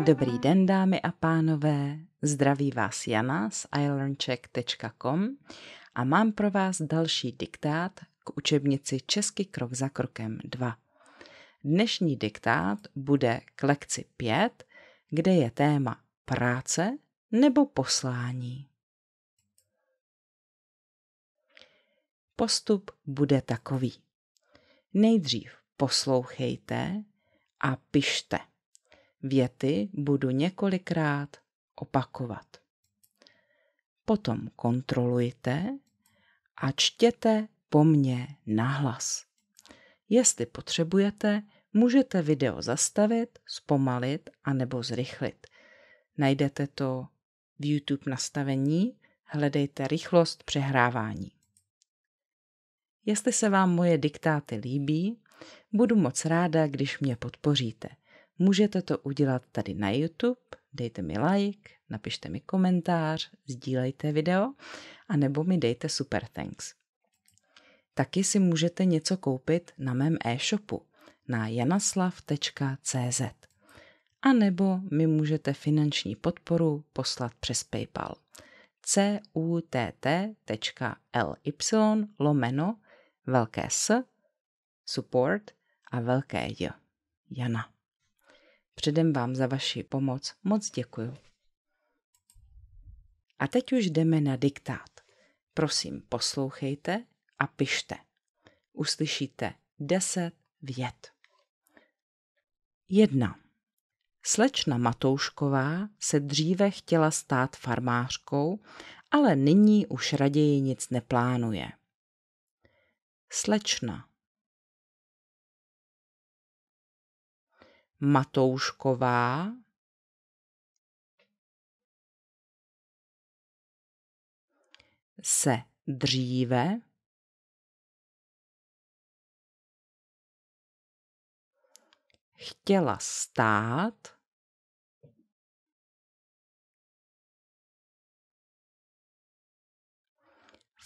Dobrý den, dámy a pánové, zdraví vás Jana z ilearncheck.com a mám pro vás další diktát k učebnici Česky krok za krokem 2. Dnešní diktát bude k lekci 5, kde je téma práce nebo poslání. Postup bude takový. Nejdřív poslouchejte a pište. Věty budu několikrát opakovat. Potom kontrolujte a čtěte po mně nahlas. Jestli potřebujete, můžete video zastavit, zpomalit anebo zrychlit. Najdete to v YouTube nastavení, hledejte rychlost přehrávání. Jestli se vám moje diktáty líbí, budu moc ráda, když mě podpoříte. Můžete to udělat tady na YouTube, dejte mi like, napište mi komentář, sdílejte video, anebo mi dejte super thanks. Taky si můžete něco koupit na mém e-shopu na janaslav.cz a nebo mi můžete finanční podporu poslat přes PayPal cutt.ly S support a velké J Jana. Předem vám za vaši pomoc moc děkuju. A teď už jdeme na diktát. Prosím, poslouchejte a pište. Uslyšíte 10 vět. 1. Slečna Matoušková se dříve chtěla stát farmářkou, ale nyní už raději nic neplánuje. Slečna Matoušková se dříve chtěla stát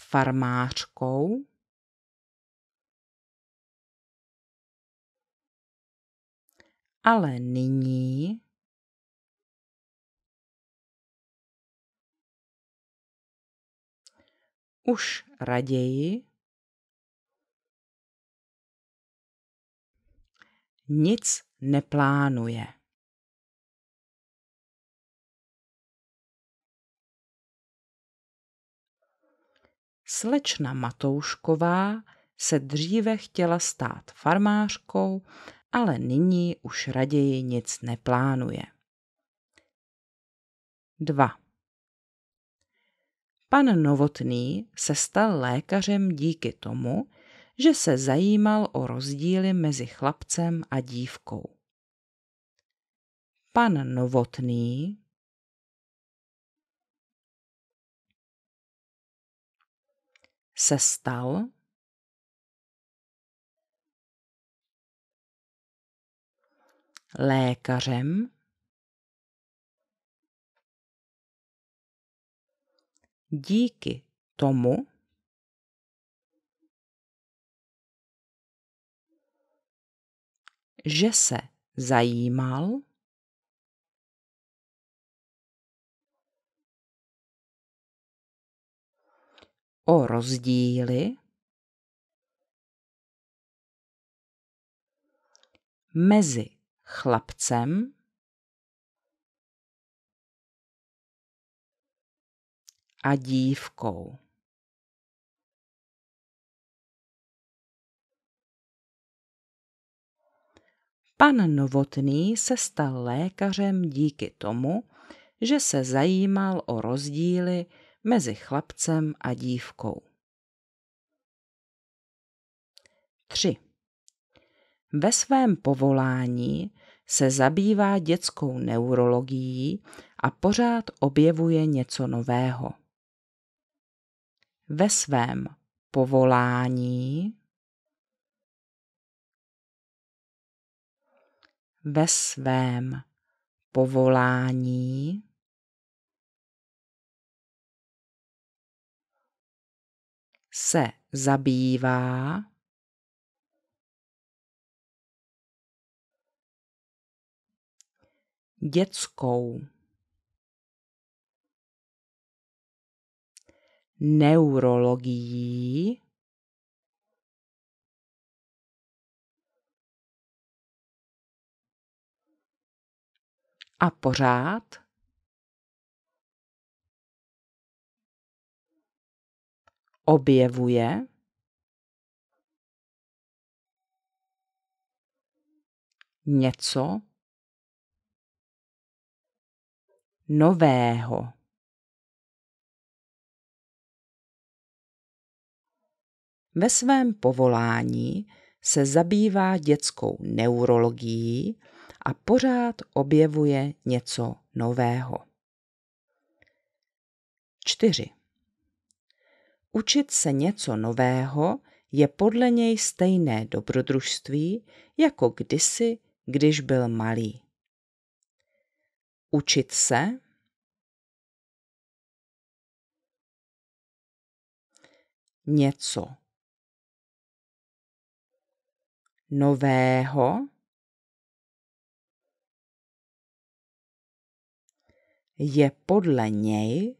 farmářkou, ale nyní už raději nic neplánuje. Slečna Matoušková se dříve chtěla stát farmářkou, ale nyní už raději nic neplánuje. 2. Pan Novotný se stal lékařem díky tomu, že se zajímal o rozdíly mezi chlapcem a dívkou. Pan Novotný se stal lékařem díky tomu, že se zajímal o rozdíly mezi chlapcem a dívkou. Pan Novotný se stal lékařem díky tomu, že se zajímal o rozdíly mezi chlapcem a dívkou. 3. Ve svém povolání se zabývá dětskou neurologií a pořád objevuje něco nového. Ve svém povolání se zabývá dětskou, neurologií, a pořád objevuje něco nového. Ve svém povolání se zabývá dětskou neurologií a pořád objevuje něco nového. 4. Učit se něco nového je podle něj stejné dobrodružství, jako kdysi, když byl malý. Učit se něco nového je podle něj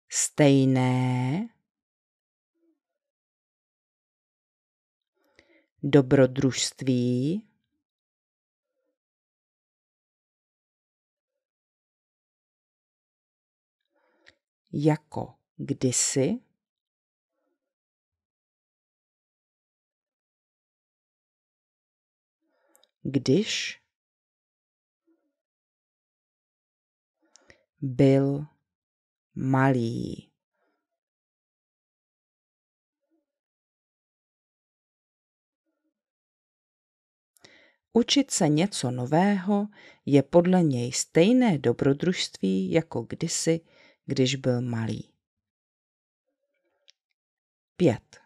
stejné dobrodružství, jako kdysi, když byl malý. Učit se něco nového je podle něj stejné dobrodružství, jako kdysi, když byl malý. 5.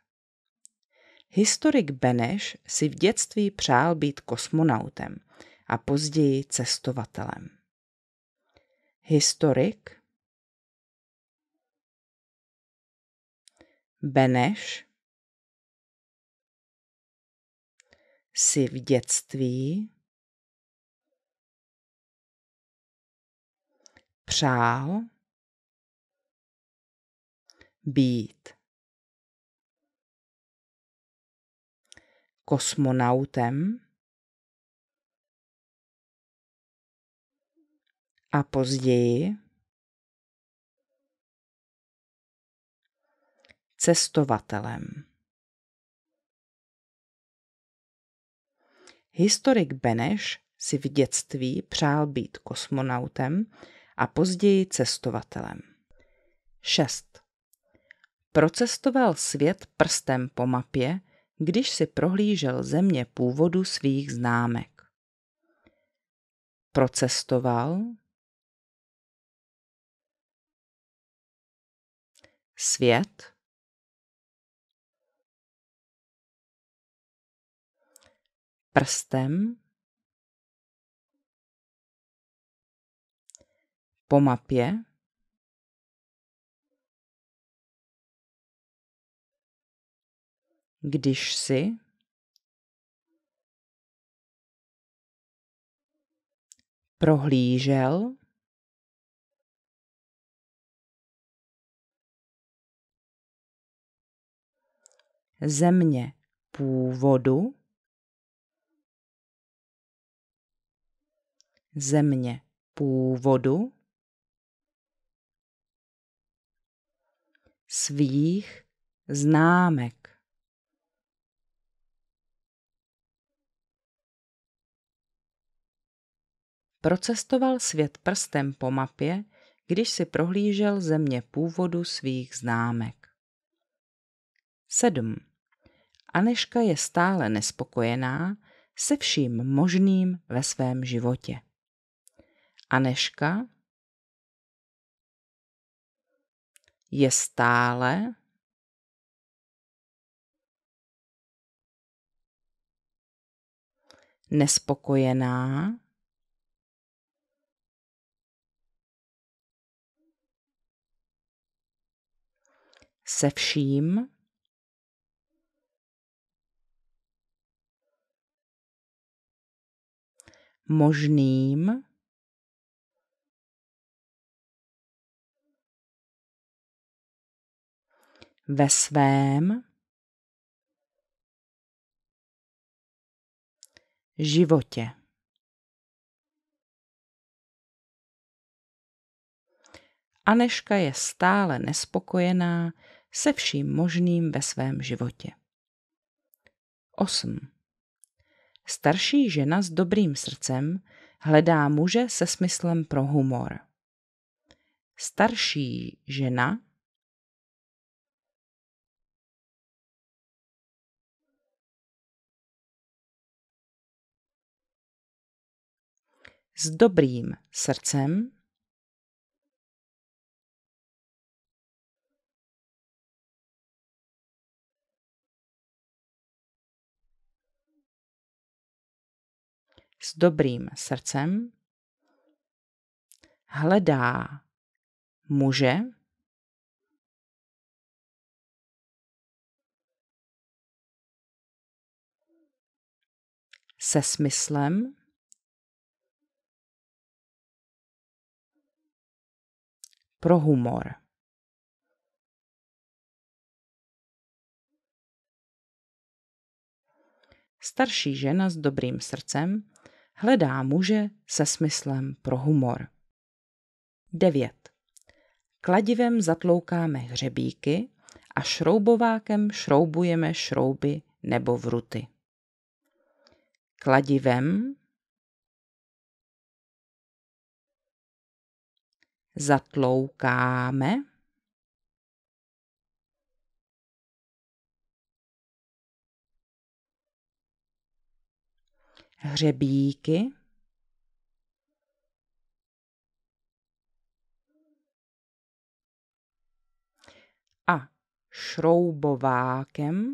Historik Beneš si v dětství přál být kosmonautem a později cestovatelem. Historik Beneš si v dětství přál být kosmonautem a později cestovatelem. Historik Beneš si v dětství přál být kosmonautem a později cestovatelem. 6. Procestoval svět prstem po mapě, když si prohlížel země původu svých známek. Procestoval svět prstem po mapě, když si prohlížel země původu svých známek. Procestoval svět prstem po mapě, když si prohlížel země původu svých známek. 7. Anežka je stále nespokojená se vším možným ve svém životě. Anežka je stále nespokojená se vším možným, ve svém životě. Anežka je stále nespokojená se vším možným ve svém životě. 8. Starší žena s dobrým srdcem hledá muže se smyslem pro humor. Starší žena s dobrým srdcem hledá muže se smyslem pro humor. Starší žena s dobrým srdcem hledá muže se smyslem pro humor. 9. Kladivem zatloukáme hřebíky a šroubovákem šroubujeme šrouby nebo vruty. Kladivem zatloukáme hřebíky a šroubovákem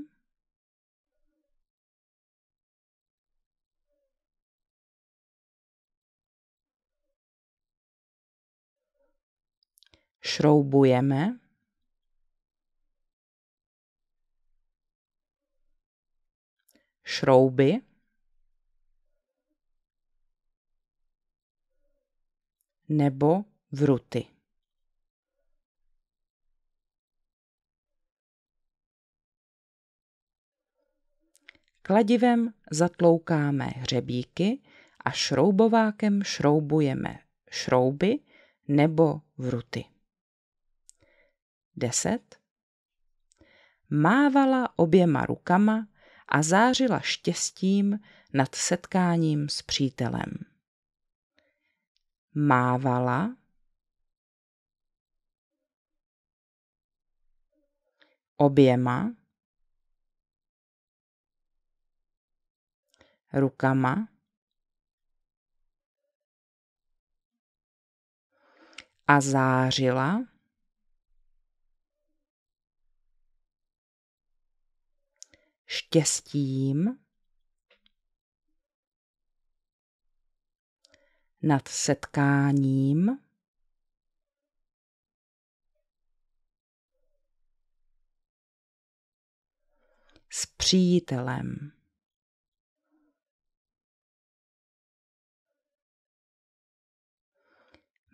šroubujeme šrouby nebo vruty. Kladivem zatloukáme hřebíky a šroubovákem šroubujeme šrouby nebo vruty. 10. Mávala oběma rukama a zářila štěstím nad setkáním s přítelem. Mávala oběma rukama a zářila štěstím nad setkáním s přítelem.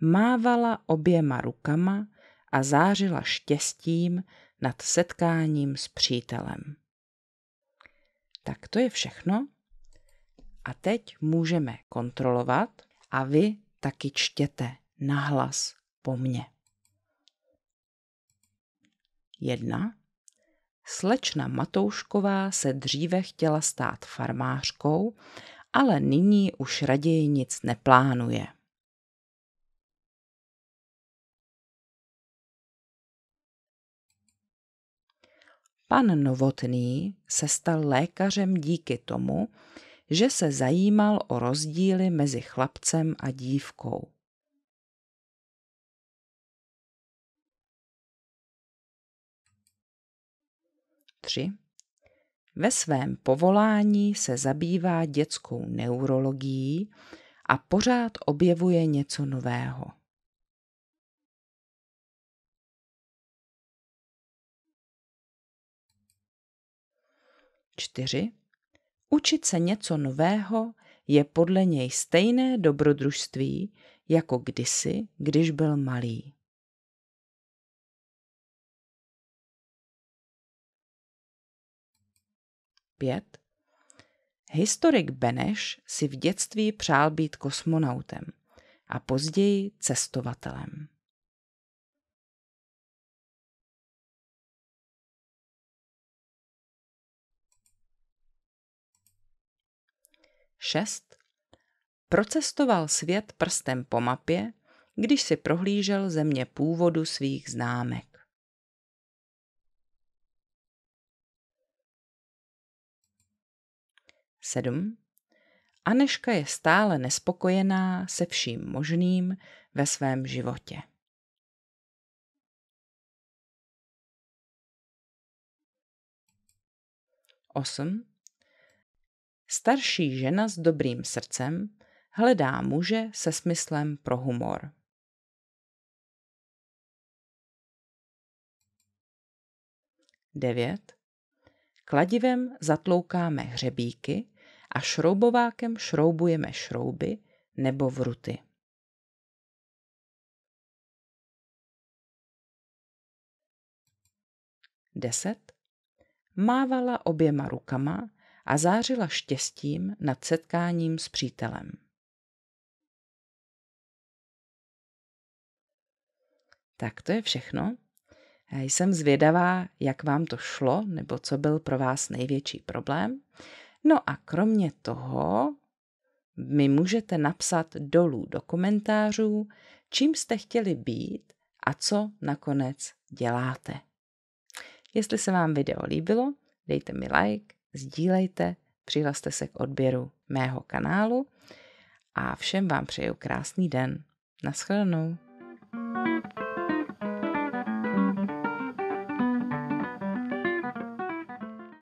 Mávala oběma rukama a zářila štěstím nad setkáním s přítelem. Tak to je všechno. A teď můžeme kontrolovat a vy taky čtěte nahlas po mně. 1. Slečna Matoušková se dříve chtěla stát farmářkou, ale nyní už raději nic neplánuje. Pan Novotný se stal lékařem díky tomu, že se zajímal o rozdíly mezi chlapcem a dívkou. 3. Ve svém povolání se zabývá dětskou neurologií a pořád objevuje něco nového. 4. Učit se něco nového je podle něj stejné dobrodružství jako kdysi, když byl malý. Pět. Historik Beneš si v dětství přál být kosmonautem a později cestovatelem. Šest. Procestoval svět prstem po mapě, když si prohlížel země původu svých známek. 7. Anežka je stále nespokojená se vším možným ve svém životě. 8. Starší žena s dobrým srdcem hledá muže se smyslem pro humor. 9. Kladivem zatloukáme hřebíky a šroubovákem šroubujeme šrouby nebo vruty. 10. Mávala oběma rukama a zářila štěstím nad setkáním s přítelem. Tak to je všechno. Jsem zvědavá, jak vám to šlo, nebo co byl pro vás největší problém. No a kromě toho mi můžete napsat dolů do komentářů, čím jste chtěli být a co nakonec děláte. Jestli se vám video líbilo, dejte mi like, sdílejte, přihlaste se k odběru mého kanálu a všem vám přeju krásný den. Naschledanou.